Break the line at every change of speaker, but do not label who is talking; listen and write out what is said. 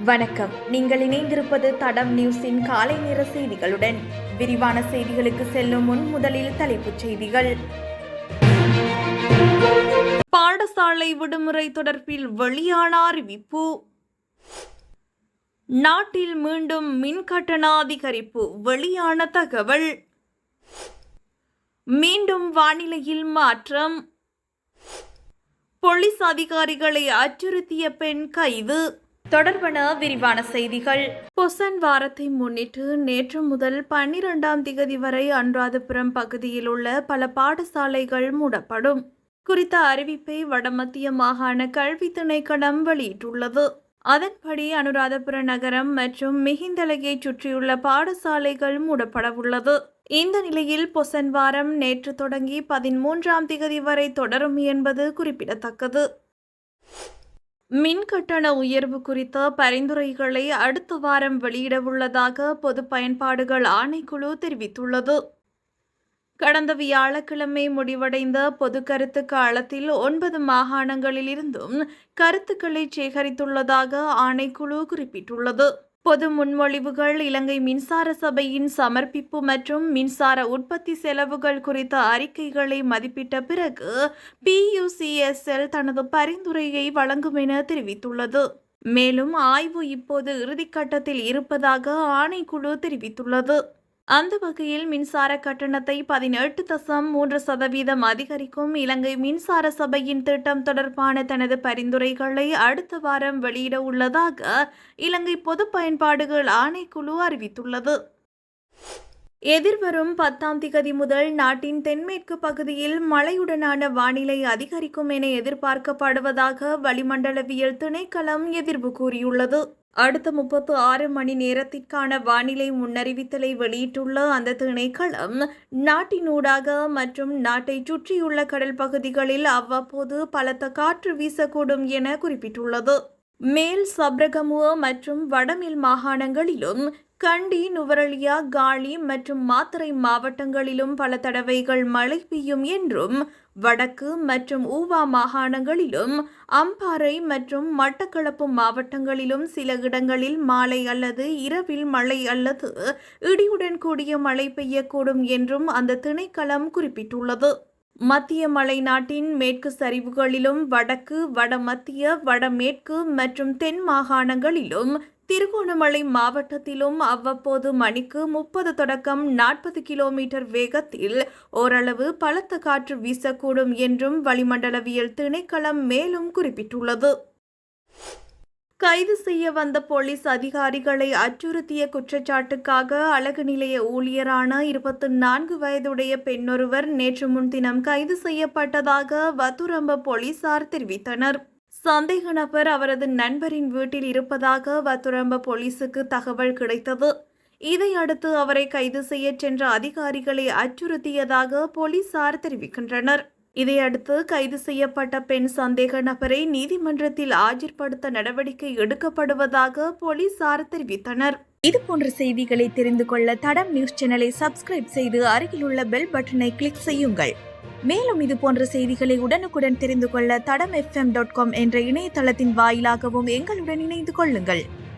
வணக்கம். நீங்கள் இணைந்திருப்பது தடம் நியூஸின் காலை நேர செய்திகளுடன். விரிவான செய்திகளுக்கு செல்லும் முன் முதலில் தலைப்புச் செய்திகள். பாடசாலை விடுமுறை தொடர்பில் வெளியான அறிவிப்பு. நாட்டில் மீண்டும் மின் கட்டண அதிகரிப்பு வெளியான தகவல். மீண்டும் வானிலையில் மாற்றம். போலீஸ் அதிகாரிகளை அச்சுறுத்திய பெண் கைது. தொடர்பான விரிவான செய்திகள். பொசன் வாரத்தை முன்னிட்டு நேற்று முதல் 12ஆம் திகதி வரை அனுராதபுரம் பகுதியில் உள்ள பல பாடசாலைகள் மூடப்படும். குறித்த அறிவிப்பை வடமத்திய மாகாண கல்வி திணைக்களம் வெளியிட்டுள்ளது. அதன்படி அனுராதபுர நகரம் மற்றும் மிகிந்தலையை சுற்றியுள்ள பாடசாலைகள் மூடப்படவுள்ளது. இந்த நிலையில் பொசன் வாரம் நேற்று தொடங்கி 13ஆம் திகதி வரை தொடரும் என்பது குறிப்பிடத்தக்கது. மின் கட்டண உயர்வு குறித்த பரிந்துரைகளை அடுத்த வாரம் வெளியிடவுள்ளதாக பொது பயன்பாடுகள் ஆணைக்குழு தெரிவித்துள்ளது. கடந்த வியாழக்கிழமை முடிவடைந்த பொது கருத்து காலத்தில் 9 மாகாணங்களில் இருந்தும் கருத்துக்களை சேகரித்துள்ளதாக ஆணைக்குழு குறிப்பிட்டுள்ளது. பொது முன்மொழிவுகள் இலங்கை மின்சார சபையின் சமர்ப்பிப்பு மற்றும் மின்சார உற்பத்தி செலவுகள் குறித்த அறிக்கைகளை மதிப்பிட்ட பிறகு PUCSL தனது பரிந்துரையை வழங்கும் என தெரிவித்துள்ளது. மேலும் ஆய்வு இப்போது இறுதிக்கட்டத்தில் இருப்பதாக ஆணைக்குழு தெரிவித்துள்ளது. அந்த வகையில் மின்சார கட்டணத்தை 18.3% அதிகரிக்கும் இலங்கை மின்சார சபையின் திட்டம் தொடர்பான தனது பரிந்துரைகளை அடுத்த வாரம் வெளியிட உள்ளதாக இலங்கை பொது பயன்பாடுகள் ஆணைக்குழு அறிவித்துள்ளது. எதிர்வரும் 10ஆம் திகதி முதல் நாட்டின் தென்மேற்கு பகுதியில் மழையுடனான வானிலை அதிகரிக்கும் என எதிர்பார்க்கப்படுவதாக வளிமண்டலவியல் திணைக்களம் எதிர்வு கூறியுள்ளது. அடுத்த 36 மணி நேரத்திற்கான வானிலை முன்னறிவித்தலை வெளியிட்டுள்ள அந்த திணைக்களம் நாட்டினூடாக மற்றும் நாட்டை சுற்றியுள்ள கடல் பகுதிகளில் அவ்வப்போது பலத்த காற்று வீசக்கூடும் என குறிப்பிட்டுள்ளது. மேல் சப்ரகமுவ மற்றும் வடமேல் மாகாணங்களிலும் கண்டி, நுவரெலியா, காலி மற்றும் மாத்தறை மாவட்டங்களிலும் பல தடவைகள் மழை பெய்யும் என்றும் வடக்கு மற்றும் ஊவா மாகாணங்களிலும் அம்பாறை மற்றும் மட்டக்களப்பு மாவட்டங்களிலும் சில இடங்களில் மாலை அல்லது இரவில் மழை அல்லது இடியுடன் கூடிய மழை பெய்யக்கூடும் என்றும் அந்த திணைக்களம் குறிப்பிட்டுள்ளது. மத்திய மலைநாட்டின் மேற்கு சரிவுகளிலும் வடக்கு, வடமத்திய, வடமேற்கு மற்றும் தென் மாகாணங்களிலும் திருகோணமலை மாவட்டத்திலும் அவ்வப்போது மணிக்கு 30 தொடக்கம் 40 கிலோமீட்டர் வேகத்தில் ஓரளவு பலத்த காற்று வீசக்கூடும் என்றும் வளிமண்டலவியல் திணைக்களம் மேலும் குறிப்பிட்டுள்ளது. கைது செய்ய வந்த போலீஸ் அதிகாரிகளை அச்சுறுத்திய குற்றச்சாட்டுக்காக அழகு நிலைய ஊழியரான 24 வயதுடைய பெண்ணொருவர் நேற்று முன்தினம் கைது செய்யப்பட்டதாக வத்துரம்ப போலீசார் தெரிவித்தனர். சந்தேக நபர் அவரது நண்பரின் வீட்டில் இருப்பதாக வத்துரம்ப போலீசுக்கு தகவல் கிடைத்தது. இதையடுத்து அவரை கைது செய்ய சென்ற அதிகாரிகளை அச்சுறுத்தியதாக போலீசார் தெரிவிக்கின்றனர். இதையடுத்து கைது செய்யப்பட்ட பெண் சந்தேக நபரை நீதிமன்றத்தில் ஆஜர்படுத்த நடவடிக்கை எடுக்கப்படுவதாக போலீசார் தெரிவித்தனர். இதுபோன்ற செய்திகளை தெரிந்து கொள்ள தடம் நியூஸ் சேனலை சப்ஸ்கிரைப் செய்து அருகிலுள்ள பெல் பட்டனை கிளிக் செய்யுங்கள். மேலும் இதுபோன்ற செய்திகளை உடனுக்குடன் தெரிந்து கொள்ள தடம் FM.com என்ற இணையதளத்தின் வாயிலாகவும் எங்களுடன் இணைந்து கொள்ளுங்கள்.